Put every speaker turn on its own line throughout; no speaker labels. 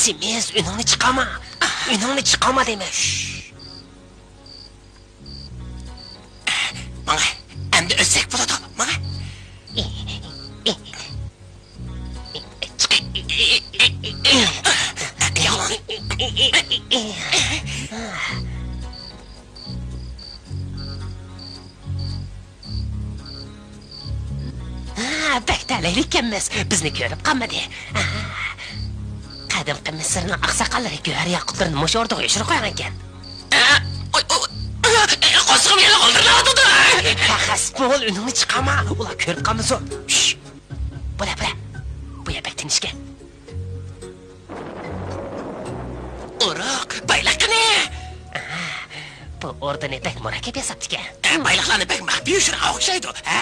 Simiz, ününü çıkama. Ününü çıkama demiş. Bana, hem de özsek buladı. Bana. Yalan. Beklerlik emiz. Bizni görüp kalmadı. Qadimqi Misrning aqsaqallari go'ar yaqutlarini mush o'rtaga yashirib qo'ygan ekan. Qo'zg'im yana qoldiriladi. Xas bo'l, uningni chiqama. Ular ko'rib qolmasin. Bo'la. Bu yerda tinishga. Uruq, bayliq qani? Bu ordeni pek murakkab yasabdi-ku. Bayliqlarni pek maxfiy ushirga o'xshaydi, ha?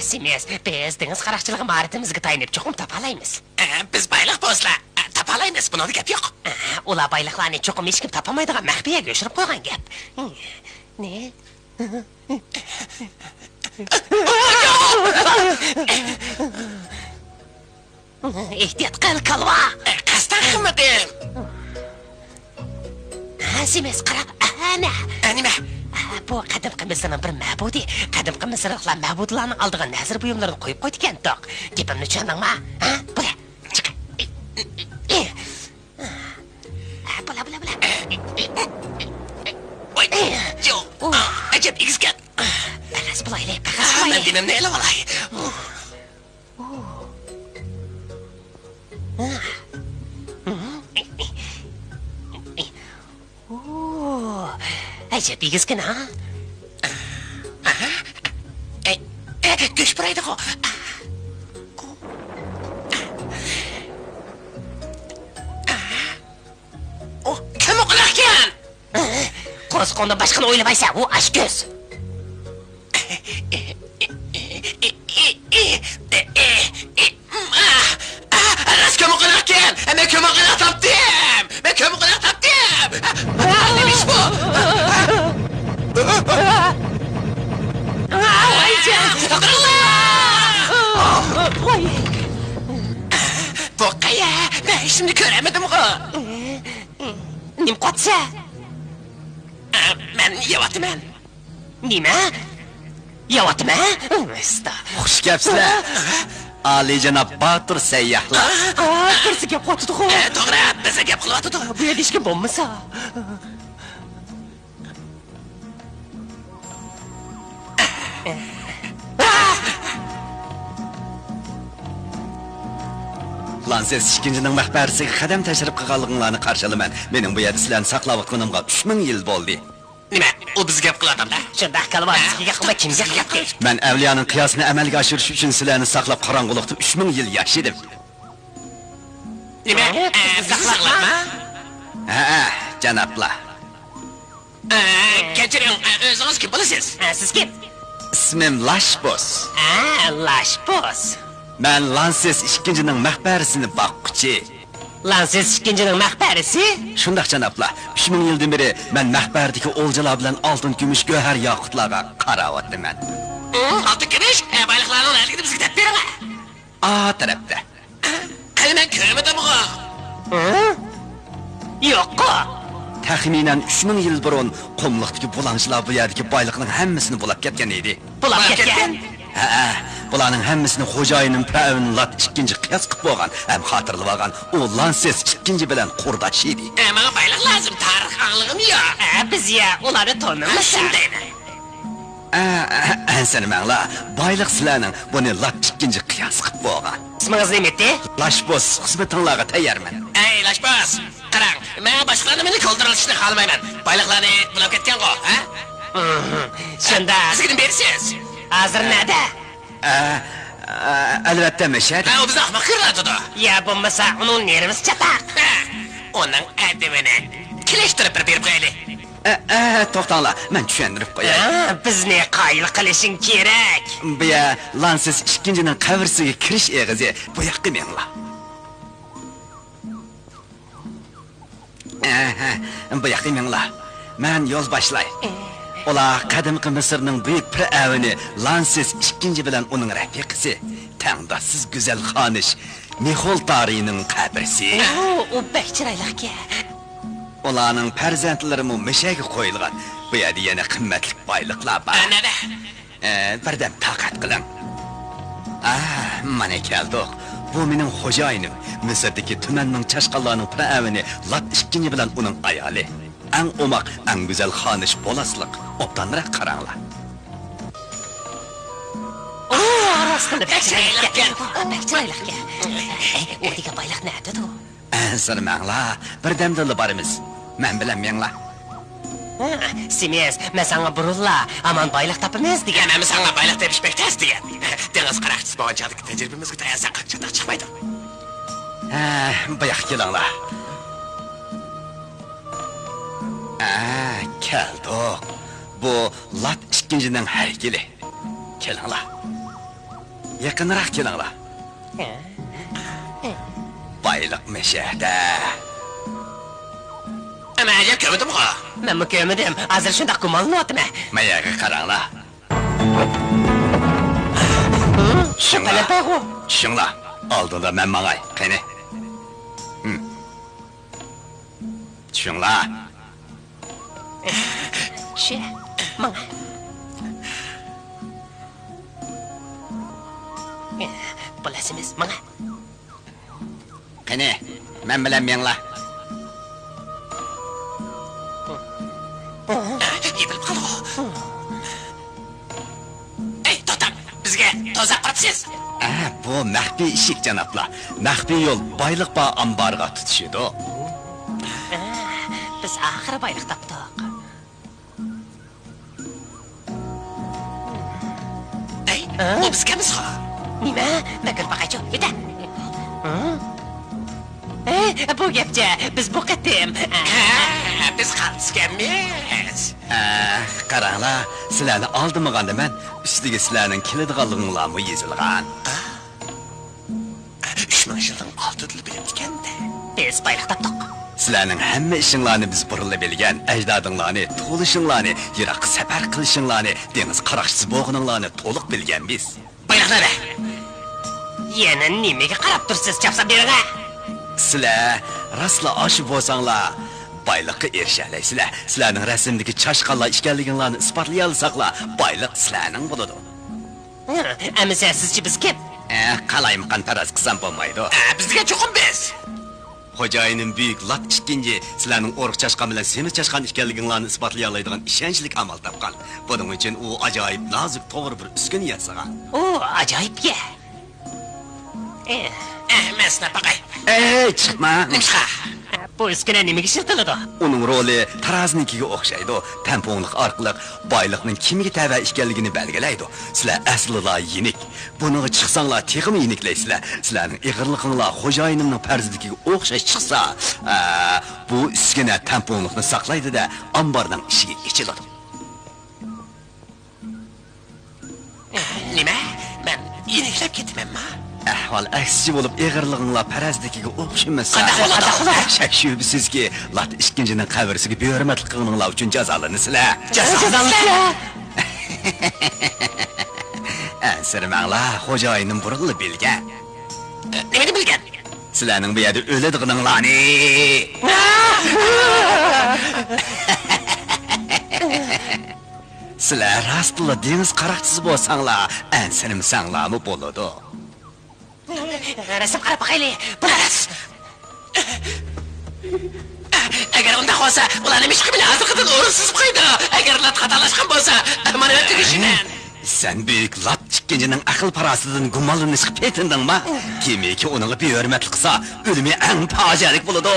Simiz, biz dengiz qaroqchiligi mahoratimizga tayanib cho'qim topalaymiz. Biz bayliq bozlar topalaymiz, bunga gap yo'q. Ular bayliqlarni cho'qim hech kim topamaydigan maxfiyaga yoshirib qo'ygan gap. Ne? Ehtiyot qil, kalva. Qasdan qilmadim. Simiz, qara. Nima? Bu qadimqi Misrning bir ma'budi, qadimqi Misrliklar ma'budlarning oldiga nazr buyumlarini qo'yib qo'ydi ekan, toq. Gapimni tushundingmi? Bo'la. Chiq. Bo'la. Voy, yo'q. Ajab igizgan. Qaqas bo'laylik, qaqas bo'laylik. Men dinimni elib olay. Ajab igizgan, ha? Göç buraydı o. O kim okurken? Koz konuda başkanı oylamaysa bu aşk göz. Ras kim okurken? Ben kim okurken taptım. Ben kim okurken taptım. Neymiş bu? Vay!
Bu qaya, ben şimdi göremedim o.
Nim qotsa?
Ben yevatımen.
Nima? Yavatma? Esta.
Xush kelibsizlar. Oliyjanob Botir sayyohlar.
Birsi gap qotdi-ku.
To'g'ri, biza gap qilyapti.
Bu yerda hech kim bo'lmasa.
Lansiz ikkinchining maqbarasiga qadam tashrif qilganligingizni qarshi olaman. Mening bu yerda sizlarni saqlab o'tganimga 3000 yil bo'ldi.
Nima? O biz gap qilyapti.
Shunda kalma, sizga qilma, kimga qilyapti?
Men avliyoning qiyosini amalga oshirish uchun sizlarni saqlab qorong'ulikda 3000 yil yashadim.
Nima? Saqlama?
Ha, janoblar.
Kechiring, o'zingiz kim bo'lasiz?
Siz kim?
Ismim Lashbos.
Lashbos.
Men Lansiz ikkinchining maqbarasini boqquchi.
Lansiz ikkinchining maqbarasi?
Shundaq janoblar, 3000 yildan beri men maqbaradagi o'ljalar bilan oltin, kumush, go'har, yoqutlarga qarayapman.
Oltin kumush, bayliqlarning narigida bizga deb bering.
Tarafda.
Qani men ko'rmadim o.
Yo'q-ku.
Taxminan 3000 yil burun qumliqdagi bulanchilar bu yerdagi boyliqning hammasini bulab ketgan edi.
Bulab ketgan?
Ha, bularning hammasini xo'jayinim Pravin Lat ikkinchi qiyos qilib bo'lgan, ham xotirlab olgan. U Lansiz ikkinchi bilan qurdosh edi.
Menga bayliq lazım, tarix anglig'im yo'q.
Biz ya ularni tanımaymiz.
Ansani manglar, boyliq sizlarning buni Lat ikkinchi qiyos qilib bo'lgan.
Ismingiz nima edi?
Lashbos xizmatinglarga tayyorman.
Ey Lashbos, qarang, men boshqalarni meni koldirilishni xohlamayman. Bayliqlarni bulab ketgan-ku, ha?
Shunda
Sizga nima bersiz?
hozir nada?
Albatta mashhad.
O bizni ahmoq ko'radi.
Ya bo'lmasa uning nervisi chataq.
Onun adimini kelishtirib berib qo'yaylik.
To'xtanglar, men tushuntirib qo'yay.
Bizni qoyil qilishing kerak.
Bu ya Lansiz ikkinchining qabrisiga kirish eg'izi. Bu yoqqa menglar. Bu yoqqa menglar. Men yo'l boshlay. Ular qadimgi Misrning buyuk firavini Lansiz ikkinchi bilan uning rafiqasi, tangdossiz go'zal xonish Mexol tarixining qabrisi.
U bakchiraylarga.
Ularning farzandlari mu meshaga qo'yilgan. Bu yerda yana qimmatli boyliqlar bor.
Nada?
Birdan taqat qiling. Mana keldik. Bu mening xo'jayinim, Misrdagi tumanning chashqallarning firavini Lat ikkinchi bilan uning ayoli. Ang umaq, ang go'zal xonish bo'lasliq. Obdanroq qaranglar.
Rostini bakchiraylarga. Bakchiraylarga. U degan bayliq nada-du?
Ansir manglar, birdamda boramiz. Men bilan menglar.
Simiz, men sana burulla, aman bayliq topamiz degan.
Men sana bayliq tepishmoqdasiz degan. Dengiz qaraqchisi bo'lganchalik tajribamizga tayansak qanchalik chiqmaydi.
Bu yoqqa kelinglar. Keldik. Bu Lat ikkinchining haykali. Kelinglar. Yaqinroq kelinglar. Bayliq meshada.
Ama ajab ko'rmadim-ku.
Men ko'rmadim. Hozir shunday gumonlanyapman.
Mayaga qaranglar. Shunglar. Oldinda men mangay, qani. Shunglar.
She, manga. Bilasimiz, manga.
Qani, men bilan menglar.
Yebilib qoldi. Ey, to'xtab, bizga toza qilibsiz.
Bu maxfiy eshik janoblar. Maxfiy yo'l boyliq ba ambarga tutishidi.
Biz oxiri bayliq topdik.
Ey, o bizgamiz-ku.
Nima? Makr baqachu, bitta. Bu gapcha biz bu qatim.
Biz qalsgamiz.
Qaranglar, sizlarni oldimaganda men ustiga sizlarning keladiganliginglarni yozilgan.
3000 yildan oldin bilib etkanda.
Biz bayliq topdik.
Sizlarning hamma ishinglarni biz burunla bilgan, ajdodinglarni, to'lishinglarni, yiroq safar qilishinglarni, dengiz qaroqchisi bo'lganinglarni to'liq bilgan biz.
Bayliqlar.
Yana nimaga qarab tursiz, chapsa bering.
Sizlar rastla oshib bo'lsanglar, boyliqqa erishalasizlar. Sizlarning rasmdagi chashqanlar ekanliginglarni isbotlay olsaqlar, boyliq sizlarning bo'ladi.
Amisa sizchi biz kim?
Qalaymiqan taraz qilsam bo'lmaydi.
Bizga cho'qim biz.
Xo'jayinim buyuk lat ikkinchi sizlarning o'riq chashqan bilan semiz chashqan ekanliginglarni isbotlay oladigan ishonchli amal topgan. Buning uchun u ajoyib nozik to'g'ri bir uskun yasagan.
O, ajoyib-ya.
Masna baqay.
Chiqma.
Nimcha?
Bu uskuna nimaga ishirtiladi?
Uning roli taraznikiga o'xshaydi. Tamponlik orqali boyliqning kimga tava ekanligini belgilaydi. Sizlar aslida yenik. Buni chiqsanglar texmi yeniklaysizlar. Sizlarning ig'irliginglar xo'jayinimning farzidikiga o'xshash chiqsa, bu uskuna tamponlikni saqlaydi-da, ambarning ishiga yechiladi.
Nima? Men yeniklab ketibmanmi?
Ahvol aksichi bo'lib ig'irliginglar farazdikiga o'xshamasa.
Qanaqa?
Shak shubsizki, lat ikkinchining qabrisiga be'hurmatlik qilganinglar uchun jazolanasizlar.
Jazolanasizlar.
Ansirmanglar, xo'jayinim burunli bilgan.
Nimani bilgan?
Sizlarning bu yerda o'ladiganinglarni. Sizlar rastla dengiz qaroqchisi bo'lsanglar, ansirmsanglarmi bo'ladi.
Rasm qarab qo'yaylik. Bular.
Agar unda qolsa, ularni mishqi bilan azqidan o'rinsiz qo'ydi. Agar lat xatolashgan bo'lsa, mana tugishidan.
Sen büyük lat ikkinchining aql parasidan gumonlanishga petindingmi? Kimiki uning be'hurmatlik qilsa, o'limi eng fojialik bo'ladi.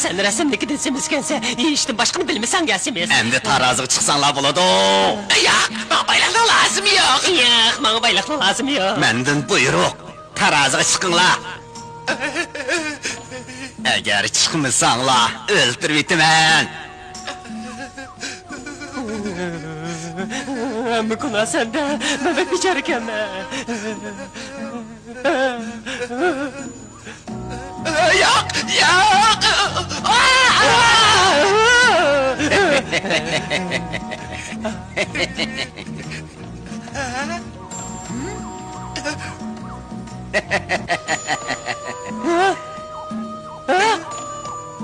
Sen rasmniki desimizkense, ishdan boshqani bilmasan gasimiz.
Endi taroziga chiqsanglar bo'ladi.
Yo'q, men bayliqlar lazım yo'q.
Yo'q, menga bayliqlar lazım yo'q.
Mendan buyruq. Taroziga chiqinglar. Agar chiqmasanglar, o'ldirib etaman.
Mukuna sende, bebek biçare kemme.
Yo'q, yo'q.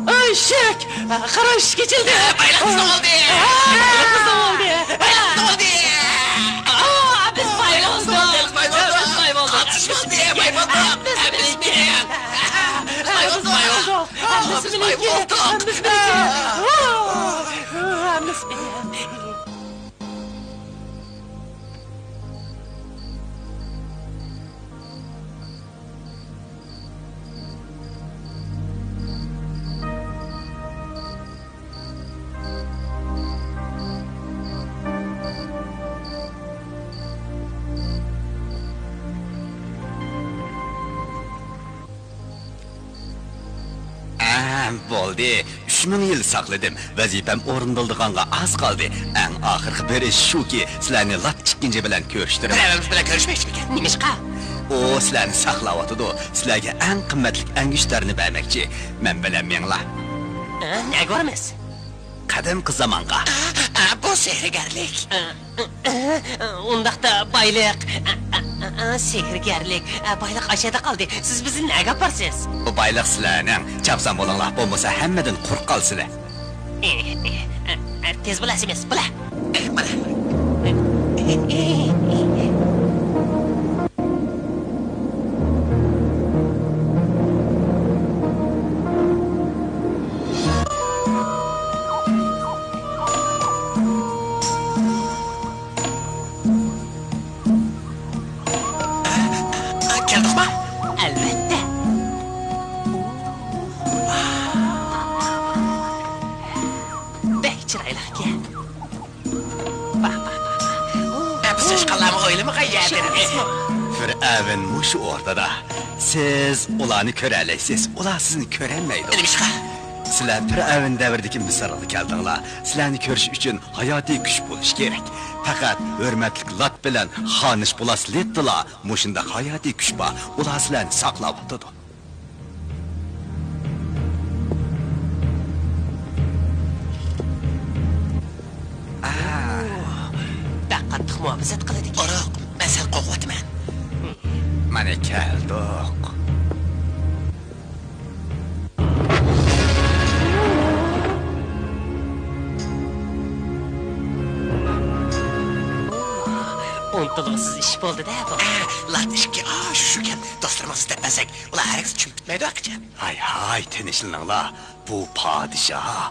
Ay şek, xarash keçildi.
Bayliqimiz oldu.
Bayliqimiz oldu.
Bayliqimiz oldu.
Biz bayliqimiz oldu.
Bo'ldi. 3000 yil saqladim. Vazifam o'rindildiganga az qoldi. Eng oxirgi biri shuki, sizlarni lat ikkinchi bilan ko'rishtirib.
Biz bilan ko'rishmoqchimikan?
Nimishqa?
O sizlarni saqlayotdi. Sizlarga eng qimmatli angishlarni bermoqchi. Men bilan menglar.
Ne görmez?
Qadimki zamonga.
Bu sehrgarlik.
Undaqda bayliq, sehrgarlik, bayliq aşağıda qaldı. Siz bizni nega aparsiz?
Bu bayliq sizlarning chapsan bo'linglar, bo'lmasa hammadan qo'rq qolsizlar.
Tez bo'lasiz, bo'la.
Keldikmi?
Albatta. Bek chiroyli ekan.
Biz chiqqanlarni o'ylama qayerdan.
Fir'avn mushu o'rtada. Siz ularni ko'ra olasiz, ular sizni ko'rolmaydi.
Nimishqa?
Sizlar Fir'avn davridagi Misrga keldinglar. Sizlarni ko'rish uchun hayotiy kuch bo'lish kerak. Faqat hurmatli lat bilan xonish bo'lasizlar. Mushunda hayotiy kuch bor. Ular sizlarni saqlab turadi.
qattiq muofizat qiladi.
Biroq, men sal qo'rqyapman.
Mana keldik.
Unutulg'isiz ish bo'ldi-da bu.
Lat ishki, shukan do'stlarimiz deb basak, ular hargiz tushunmaydi aqcha.
Hay, tinchlaninglar. Bu podshoh.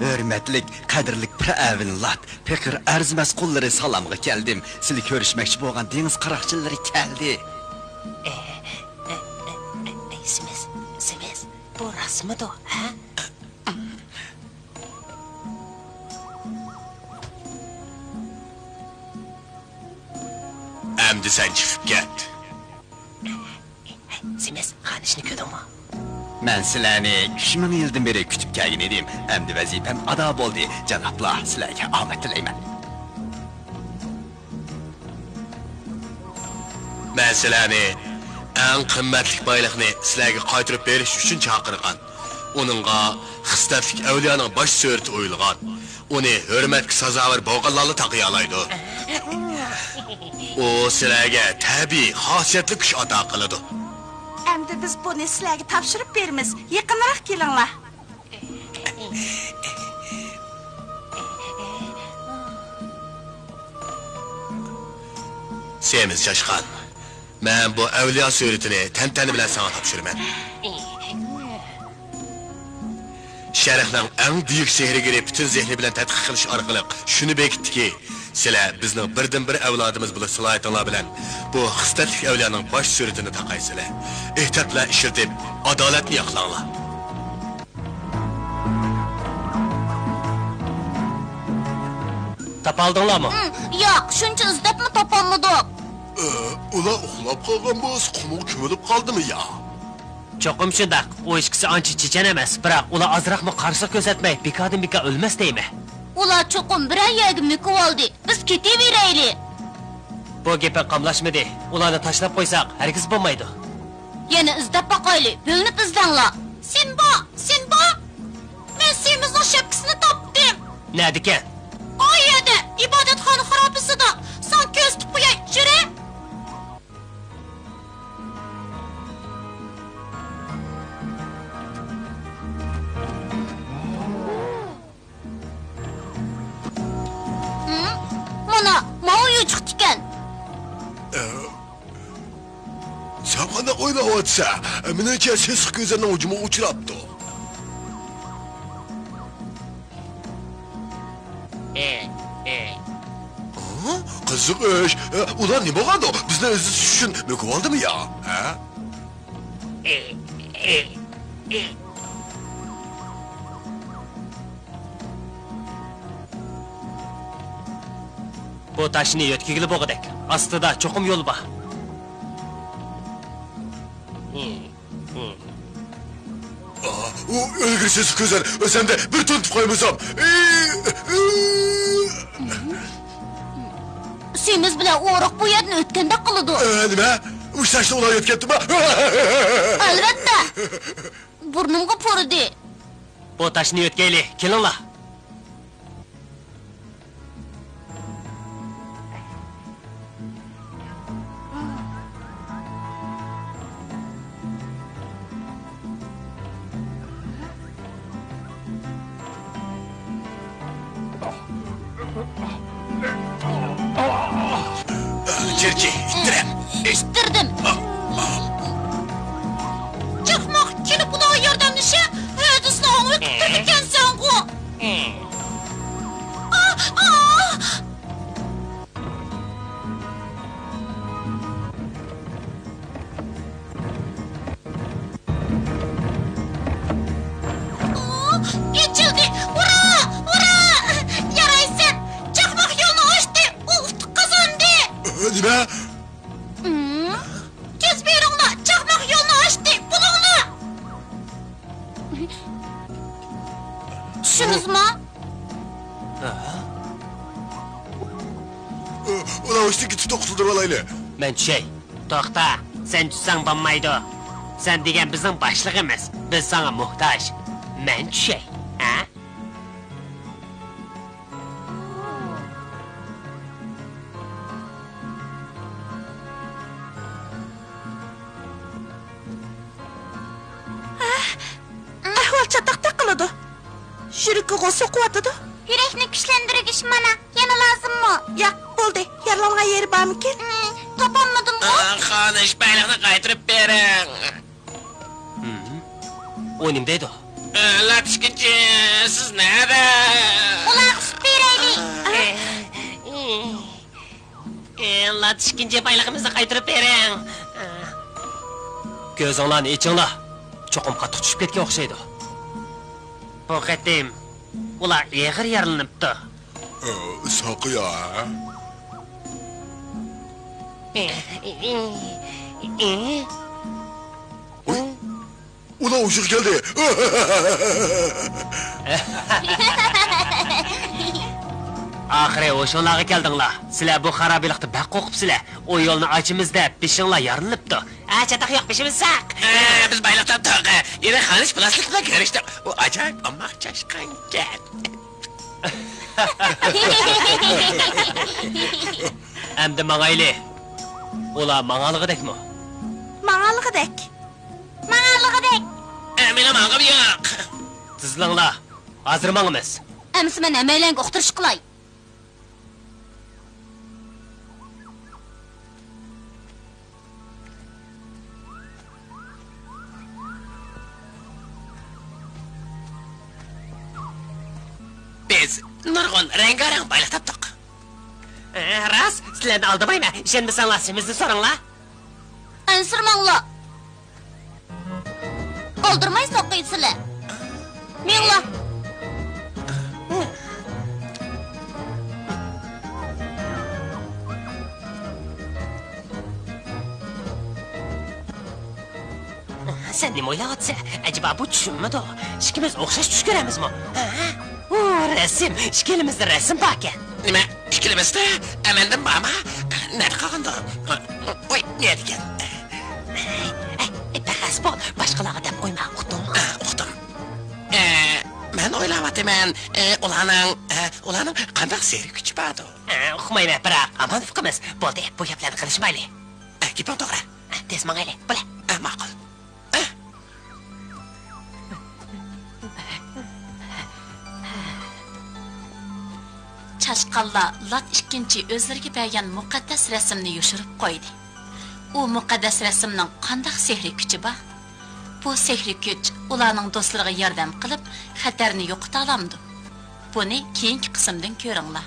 Hürmetlik, qadrlik Piravinlat, pekir arzimas qo'llari salomga keldim. Sizli ko'rishmoqchi bo'lgan dengiz qaroqchilari keldi.
Simiz, bu rasmidi, ha?
Endi sen chiqib ket.
Simiz, qanishni ko'rdingmi?
Men sizlarni 3000 yildan beri kutib kelgan edim. Endi vazifam ado bo'ldi. Janoblar, sizlarga omad tilayman.
Men sizlarni eng qimmatli boyliqni sizlarga qaytarib berish uchun chaqirgan. Uningga xislatlik avliyoning bosh surati o'yilgan. Uni hurmatga sazovor bo'lganlarni taqiy oladi. O sizlarga tabiiy xosiyatli kuch ato qiladi.
Endi biz buni sizlarga topshirib beramiz. Yaqinroq kelinglar.
Semiz Şaşqan. Men bu avliyo suratini tantani bilan sana topshiraman. Sharqning eng buyuk sehriga butun zehni bilan tadqiq qilish orqali shuni bekitdiki, sizlar bizning birdan-bir avlodimiz bo'lib salohiyatinglar bilan bu xislatli avliyoning bosh suratini taqaysizlar. Ehtiyot bilan ishlatib, adolatni yoqlanglar.
Topaldinglarmi?
Yo'q, shuncha izdabmi topolmadik.
Ular uxlab qolgan bo'lsa, qumib ko'milib qoldimi ya?
Cho'qim shundaq, o ishkisi ancha chechan emas, biroq ular ozroqmi qarshi ko'rsatmay, beka o'lmas deymi?
Ular cho'qim biran yerga mukib oldi. Biz ketaveraylik.
Bu gapga qamlashmadi. Ularni tashlab qo'ysak, hargiz bo'lmaydi.
Yana izdab boqaylik. Bo'linib izlanglar. Sen bo. Men Semizning shapkasini topdim.
Nada ekan?
O yerda, ibodatxona xarobasida. Sen ko'z tutib qo'yay, jira. Mana, ma'uyu chiqdi ekan.
Sen qanday o'ylayapsan? Menimcha siz ko'zlarning hujumi uchrabdi. Qiziq ish. Ular nima bo'ldi? Bizni izish uchun mukib oldimi ya? Ha?
Bu tashni yo'tkigili bo'g'idek. Ostida cho'qim yo'l bor.
O ilgisiz ko'zlar, o'zimda bir tuntib qo'ymasam.
Semiz bilan o'roq bu yerni o'tganda qiladi.
Nima? Ushlashni ular yetgatdimi?
Albatta. Burnimga po'rdi.
Bu tashni yo'tkayli, kelinglar.
Jirji, ittirem.
Istirdim. Chaqmoq kelib ular yordamlashi, hadisni o'qitib ekansan ku. Geçildi. Ura! Yaraysan. Chaqmoq yo'lni ochdi. U qozondi.
Nima?
Tez beringlar. Chaqmoq yo'lni ochdi. Bulungni. Tushunizmi?
Ular o'shdiki tutib qutuldirib olayli.
Men tushay. To'xta, sen tutsang bo'lmaydi. Sen degan bizning boshlig'imiz. Biz sana muhtoj. Men tushay, ha?
yürüki qo'su quvvatidi.
Yurakni kuchlantirgich mana, yana lazımmi?
Yo'q, bo'ldi. Yaralangan yeri bormikin?
Topolmadimmi?
Xonish, bayliqni qaytirib bering. O nimdaydi? Latishkinchi, siz nerede?
Ular sut beraylik.
Latishkinchi, bayliqimizni qaytirib bering. Ko'zinglarni ichinglar. Cho'qim qattiq tushib ketgan o'xshaydi. Bu qatim ular eg'ir yaralanibdi.
Soqiya. Ulan uşuk geldi.
Oxiri o'shalarga keldinglar. Sizlar bu xarobilikda baq qo'qibsizlar. O yo'lni ochimiz deb beshinglar yarinibdi. Chataq yo'q beshimiz saq. Biz bayliqdan to'g'a. Yana xonish plastikda ko'rishdi. U ajoyib ammo chashqan gap. Endi mangayli. Ular mangalg'idekmi?
Mangalg'idek.
Mang'allig'idek.
Meni mang'im yo'q. Sizlanglar. Hozir mang'imiz.
Amsi men amaylang uqtirish qilay.
Biz nurg'un rengarang bayliq topdik. Ras, sizlarni aldamayman. Ishonmasanlar, simizni so'ranglar.
Ansirmanglar. Oldirmay so'qaysizlar. Minglar. Sen nima o'ylayapsan? Acaba bu tushunmadi? Ikkimiz o'xshash tush ko'ramizmi? O, rasm. Ikkilimizda rasm bor. Nima? Ikkilimizda? Amandan bormi? Nima qilganda? Voy, nima ekan? Baxas bor. Boshqalarga deb qo'yma, uqdingmi? Uqdim. Men o'ylayapman, ularning qanday seri kuchi bor? Uqmayman, biroq aman fikrimiz. Bo'ldi, bu gaplarni qilishmaylik. Gaping to'g'ri. Tez mangayli. Bo'la. Ma'qul. Chashqallar Lat ikkinchi o'zlariga bergan muqaddas rasmni yoshirib qo'ydi. U muqaddas rasmning qanday sehriy kuchi bor? Bu sehriy kuch ularning do'stlariga yordam qilib, xatarni yo'qota olamdi. Buni keyingi qismdan ko'ringlar.